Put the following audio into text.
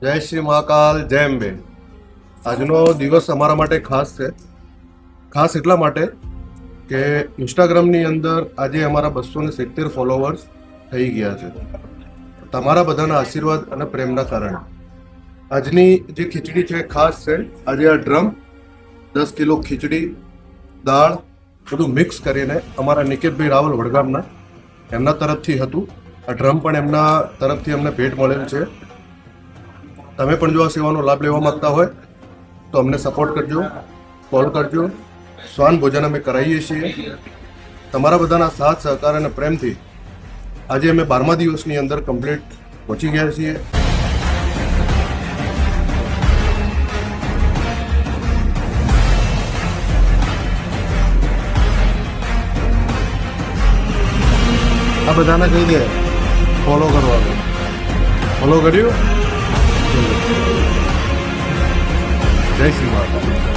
જય શ્રી મહાકાલ, જય અંબે. આજનો દિવસ અમારા માટે ખાસ છે. ખાસ એટલા માટે કે ઇન્સ્ટાગ્રામની અંદર આજે અમારા 270 ફોલોવર્સ થઈ ગયા છે. તમારા બધાના આશીર્વાદ અને પ્રેમના કારણે આજની જે ખીચડી છે ખાસ છે. આજે આ ડ્રમ 10 કિલો ખીચડી, દાળ બધું મિક્સ કરીને અમારા નિકેતભાઈ રાવલ વડગામના એમના તરફથી હતું. આ ડ્રમ પણ એમના તરફથી અમને ભેટ મળેલ છે. તમે પણ જો આ સેવાનો લાભ લેવા માંગતા હોય તો અમને સપોર્ટ કરજો, કોલ કરજો. શ્વાન ભોજન અમે કરાવીએ છીએ. તમારા બધાના સાથ સહકાર અને પ્રેમથી આજે અમે 12મા દિવસની અંદર કમ્પ્લીટ પહોંચી ગયા છીએ. આ બધાને કહી દે ફોલો કરવાનું. ફોલો કર્યું? જય શ્રી માતા.